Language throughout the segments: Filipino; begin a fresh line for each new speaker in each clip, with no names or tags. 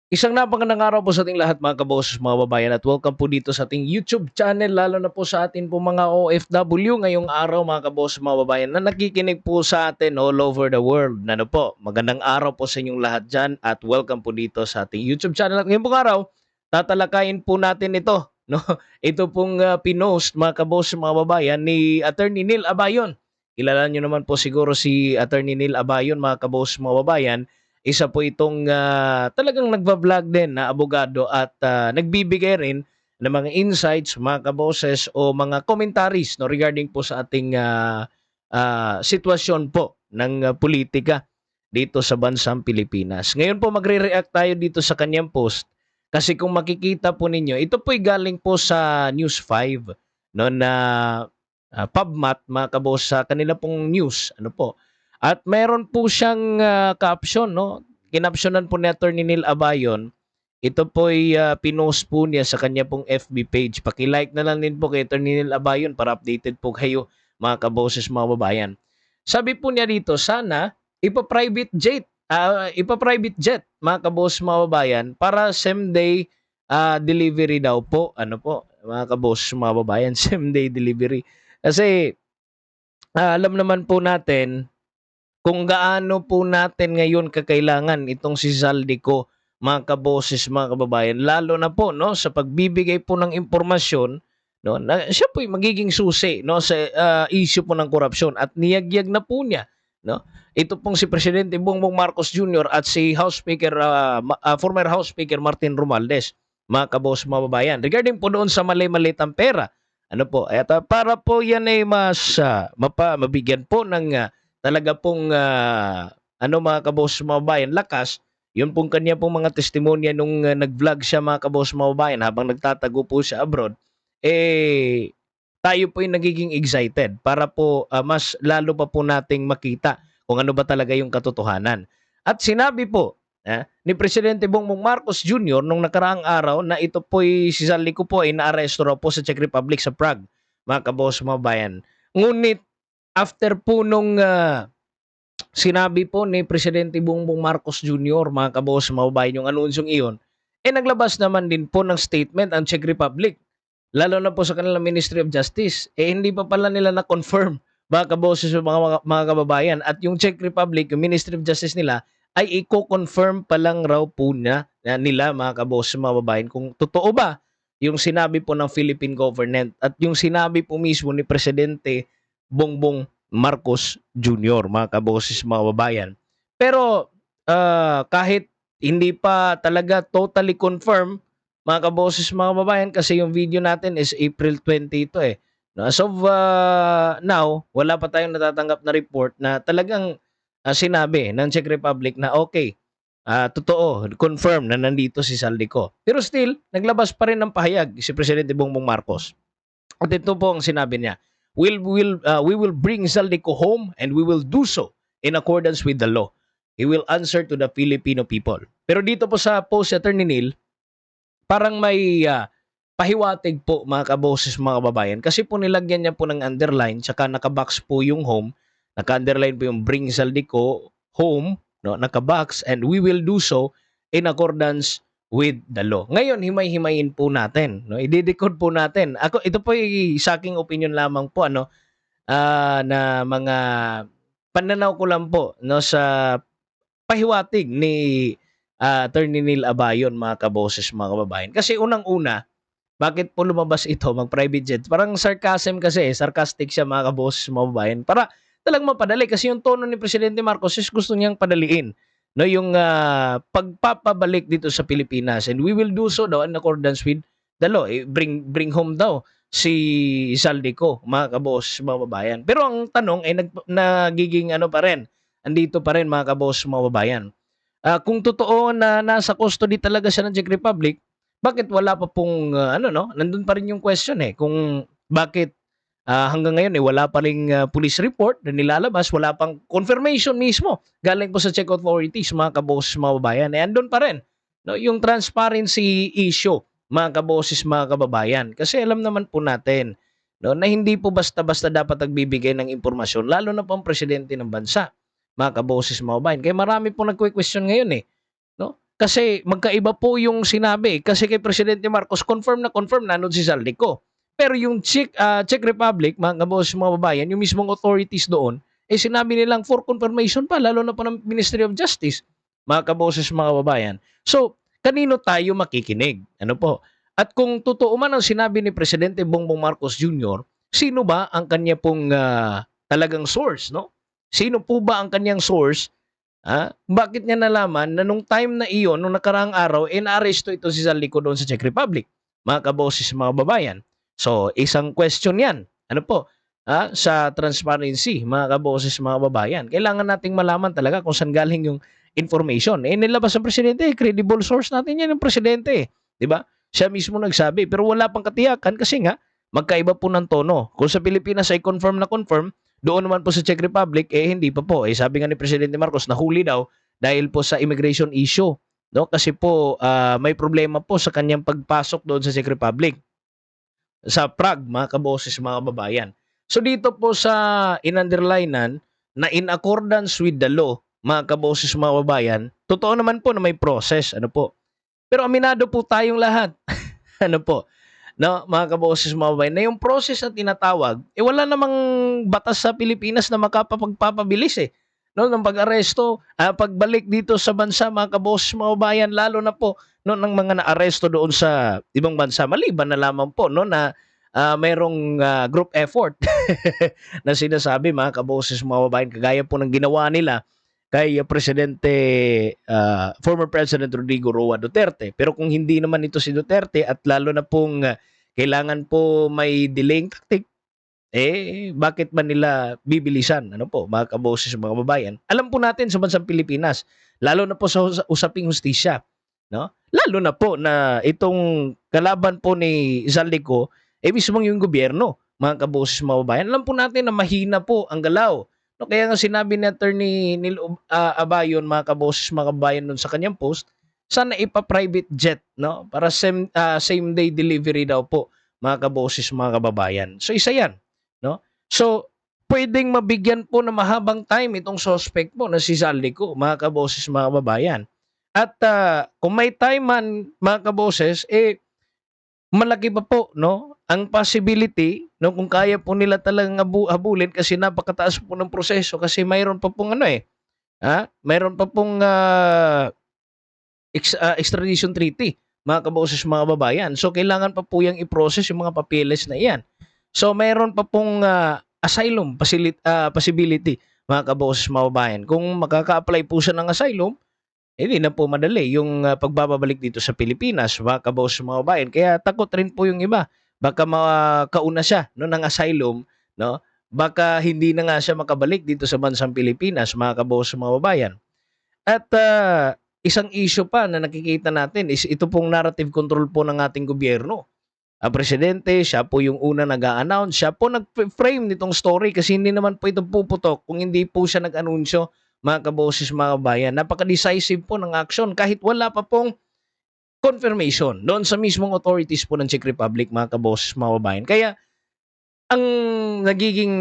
Isang napakagandang araw po sa ating lahat mga kaboses, mga babayan at welcome po dito sa ating YouTube channel lalo na po sa atin po mga OFW ngayong araw mga kaboses, mga babayan na nakikinig po sa atin all over the world. Ano po, magandang araw po sa inyong lahat dyan at welcome po dito sa ating YouTube channel. At ngayong pong araw, tatalakayin po natin ito. No? Ito pong pinost mga kaboses, mga babayan ni Attorney Neil Abayon. Kilala nyo naman po siguro si Attorney Neil Abayon mga kaboses, mga babayan. Isa po itong talagang nagva-vlog din na abogado at nagbibigay rin ng mga insights, mga kaboses o mga commentaries no regarding po sa ating sitwasyon po ng politika dito sa bansang Pilipinas. Ngayon po magre-react tayo dito sa kanyang post kasi kung makikita po ninyo, ito po'y galing po sa News 5 no na PubMat mga kabos sa kanila pong news ano po. At meron po siyang caption no. Kinapsyonan po ni Attorney Neil Abayon. Ito po'y pinost po niya sa kanya pong FB page. Paki-like na lang din po kay Attorney Neil Abayon para updated po kayo mga kaboses, mga babayan. Sabi po niya dito, sana ipa-private jet, ipa-private jet mga kaboses, mga babayan para same day delivery daw po. Ano po, mga kaboses, mga babayan, same day delivery. Kasi alam naman po natin kung gaano po natin ngayon kakailangan itong si Zaldico, mga kaboses, mga kababayan, lalo na po no sa pagbibigay po ng impormasyon no na siya po magiging susi no sa issue po ng korupsyon at niyagyag na po niya no ito pong si Presidente Bongbong Marcos Jr. at si House Speaker former House Speaker Martin Romualdez, mga kabos, mga babayan, regarding po doon sa mali-malitang pera. Ano po, at para po yan ay mas mabigyan po ng talaga pong ano mga kabos, mga bayan, lakas, yun pong kanya pong mga testimonya nung nag-vlog siya mga kabos, mga bayan, habang nagtatago po siya abroad, eh tayo po yung nagiging excited para po mas lalo pa po nating makita kung ano ba talaga yung katotohanan. At sinabi po ni Presidente Bongbong Marcos Jr. nung nakaraang araw na ito po'y si Zaldico po ay naaresto raw po sa Czech Republic sa Prague, mga kabos, mga bayan. Ngunit after po nung sinabi po ni Presidente Bongbong Marcos Jr., mga kabos, mga babayan, yung anunsyong iyon, naglabas naman din po ng statement ang Czech Republic, lalo na po sa kanilang Ministry of Justice. Hindi pa pala nila na-confirm, mga kaboses, mga kababayan. At yung Czech Republic, yung Ministry of Justice nila, ay i-confirm pa lang raw po nila, mga kaboses, mga babayan, kung totoo ba yung sinabi po ng Philippine government at yung sinabi po mismo ni Presidente Bongbong Marcos Jr., mga kaboses, mga babayan. Pero kahit hindi pa talaga totally confirm, mga kaboses, mga babayan, kasi yung video natin is April 20 ito eh. No, as of now, wala pa tayong natatanggap na report na talagang sinabi ng Czech Republic na okay, totoo, confirm na nandito si Saldico. Pero still, naglabas pa rin ng pahayag si Presidente Bongbong Marcos. At ito po ang sinabi niya, we will bring Zaldico home and we will do so in accordance with the law. He will answer to the Filipino people. Pero dito po sa post ni Attorney Neil, parang may pahiwatig po mga kaboses, mga kababayan. Kasi po nilagyan niya po ng underline, tsaka nakabox po yung home, naka-underline po yung bring Zaldico home, no, nakabox, and we will do so in accordance with the law. Ngayon, himay-himayin po natin, no? I-decode po natin. Ako, ito po ay sa aking opinion lamang po, ano, na mga pananaw ko lang po, no, sa pahiwatig ni Attorney Neil Abayon, mga kaboses, mga kababayan. Kasi unang-una, bakit po lumabas ito, mag-private jet? Parang sarcasm kasi, sarcastic siya, mga kaboses, mga kababayan. Para talagang mapadali kasi yung tono ni Presidente Marcos is gusto niyang padaliin no yung pagpapabalik dito sa Pilipinas, and we will do so daw in accordance with the law. Bring home daw si Saldico, mga kabos, mga babayan. Pero ang tanong ay nagiging ano pa rin, andito pa rin, mga kabos, mga babayan. Kung totoo na nasa custody talaga siya ng Czech Republic, bakit wala pa pong ano no, nandun pa rin yung question eh kung bakit hanggang ngayon wala pa ring police report na nilalabas, wala pang confirmation mismo galing po sa Czech authorities, mga kaboses, mga babayan. Andun pa rin no, yung transparency issue, mga kaboses, mga kababayan. Kasi alam naman po natin no, na hindi po basta-basta dapat nagbibigay ng impormasyon, lalo na po ang presidente ng bansa, mga kaboses, mga kababayan. Kaya marami pong nagque-question ngayon eh. No? Kasi magkaiba po yung sinabi. Kasi kay Presidente Marcos, confirm na nandun si Zaldico. Pero yung Czech Republic, mga kaboses, mga babayan, yung mismong authorities doon, sinabi nilang for confirmation pa, lalo na po ng Ministry of Justice, mga kaboses, mga babayan. So, kanino tayo makikinig? Ano po? At kung totoo man ang sinabi ni Presidente Bongbong Marcos Jr., sino ba ang kanya pong talagang source, no? Sino po ba ang kanyang source? Bakit niya nalaman na nung time na iyon, nung nakaraang araw, naaresto ito si Zaldico doon sa Czech Republic? Mga kaboses, mga babayan. So, isang question yan. Ano po? Sa transparency, mga kaboses, mga babayan. Kailangan nating malaman talaga kung saan galing yung information. Nilabas ang presidente, credible source natin yan yung presidente. Di ba? Siya mismo nagsabi. Pero wala pang katiyakan kasi nga, magkaiba po ng tono. Kung sa Pilipinas ay confirm na confirm, doon naman po sa Czech Republic, hindi pa po. Sabi nga ni Presidente Marcos, nahuli daw dahil po sa immigration issue. No? Kasi po, may problema po sa kanyang pagpasok doon sa Czech Republic. Sa Prague, mga kaboses, mga babayan. So dito po sa in-underlinan na in accordance with the law, mga kaboses, mga babayan, totoo naman po na may process. Ano po? Pero aminado po tayong lahat. Ano po? No, mga kaboses, mga babayan, na yung process na tinatawag, wala namang batas sa Pilipinas na makapagpapabilis no, ng pag-aresto, pagbalik dito sa bansa, mga kaboses, mga babayan, lalo na po no, ng mga naaresto doon sa ibang bansa, maliban na lamang po no, na mayroong group effort na sinasabi, mga kaboses, mga babayan, kagaya po ng ginawa nila kay Presidente, former President Rodrigo Roa Duterte. Pero kung hindi naman ito si Duterte at lalo na pong kailangan po may delaying tactic, bakit man nila bibilisan? Ano po, mga kaboses, mga babayan? Alam po natin sa bansang Pilipinas, lalo na po sa usaping hustisya, no? Lalo na po na itong kalaban po ni Zaldico, mismong yung gobyerno, mga kaboses, mga babayan. Alam po natin na mahina po ang galaw. No, kaya nga sinabi ni Attorney Neil Abayon, mga kaboses, mga kabayan, nun sa kanyang post, sana ipa-private jet, no? Para same day delivery daw po, mga kaboses, mga kababayan. So isa yan, no? So pwedeng mabigyan po ng mahabang time itong suspect po na si Zaldico, mga kaboses, mga kababayan. At kung may time man, mga kaboses, malaki pa po no ang possibility no kung kaya po nila talagang habulin kasi napakataas po ng proseso kasi mayroon pa pong mayroon pa pong extradition treaty, mga kaboses, mga babayan. So kailangan pa po yang i-process yung mga papeles na iyan. So mayroon pa pong asylum possibility, mga kaboses, mga babayan. Kung makaka-apply po siya ng asylum, hindi na po madali yung pagbabalik dito sa Pilipinas, mga kaboses, mga babayan. Kaya takot rin po yung iba. Baka makauna siya no, ng asylum, no? Baka hindi na nga siya makabalik dito sa bansang Pilipinas, mga kaboses, mga babayan. At isang issue pa na nakikita natin is ito pong narrative control po ng ating gobyerno. Ang presidente, siya po yung una nag-a-announce, siya po nag-frame nitong story kasi hindi naman po ito puputok kung hindi po siya nag-anunsyo, mga kaboses, mga bayan. Napaka-decisive po ng action kahit wala pa pong confirmation doon sa mismong authorities po ng Czech Republic, mga kaboses, mga bayan. Kaya ang nagiging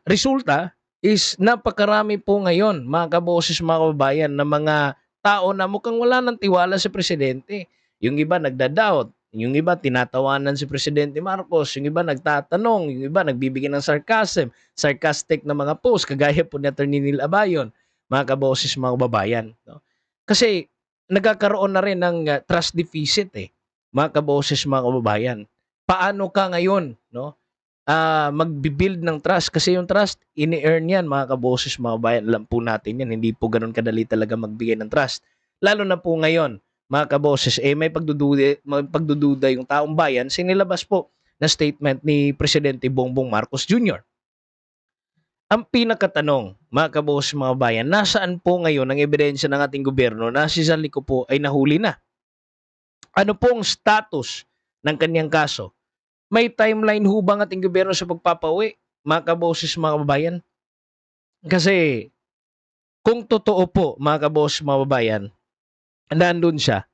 resulta is napakarami po ngayon, mga kaboses, mga kababayan, na mga tao na mukhang wala ng tiwala sa presidente. Yung iba nagda-doubt, yung iba tinatawanan si Presidente Marcos, yung iba nagtatanong, yung iba nagbibigay ng sarcastic na mga post, kagaya po ni Attorney Neil Abayon, mga kaboses, mga kababayan. No? Kasi nagkakaroon na rin ng trust deficit mga kaboses, mga kababayan. Paano ka ngayon, no? Magbi-build ng trust kasi yung trust ini-earn yan, mga kaboses, mga bayan. Alam po natin yan, hindi po ganun kadali talaga magbigay ng trust, lalo na po ngayon, mga kaboses, may pagdududa yung taong bayan. Sinilabas po na statement ni Presidente Bongbong Marcos Jr. Ang pinakatanong, mga kaboses, mga bayan, nasaan po ngayon ang ebidensya ng ating gobyerno na si Zaldico po ay nahuli na? Ano pong status ng kanyang kaso? May timeline ho ba ang ating gobyerno sa pagpapauwi, mga kaboses, mga kababayan? Kasi kung totoo po, mga kaboses, mga kababayan, nandun siya,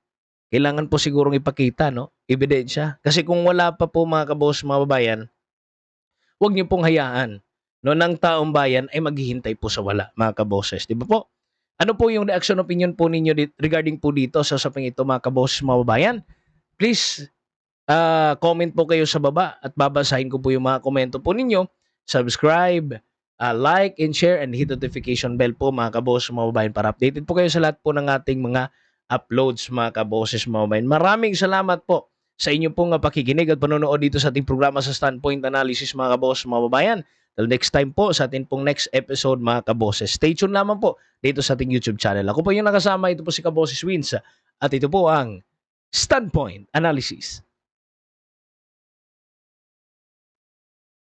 kailangan po sigurong ipakita, no? Ebidensya. Kasi kung wala pa po, mga kaboses, mga kababayan, huwag niyo pong hayaan no, ng taong bayan ay maghihintay po sa wala, mga kaboses. Di ba po? Ano po yung reaction opinion po ninyo regarding po dito sa usaping ito mga kaboses mga babayan? Please comment po kayo sa baba at babasahin ko po yung mga komento po ninyo. Subscribe, like and share and hit notification bell po mga kaboses mga babayan para updated po kayo sa lahat po ng ating mga uploads mga kaboses mga babayan. Maraming salamat po sa inyo pong pakikinig at panonood dito sa ating programa sa Standpoint Analysis mga kaboses mga babayan. Till next time po sa ating pong next episode mga kaboses. Stay tuned lamang po dito sa ating YouTube channel. Ako po yung nakasama, ito po si Kaboses Wins at ito po ang Standpoint Analysis.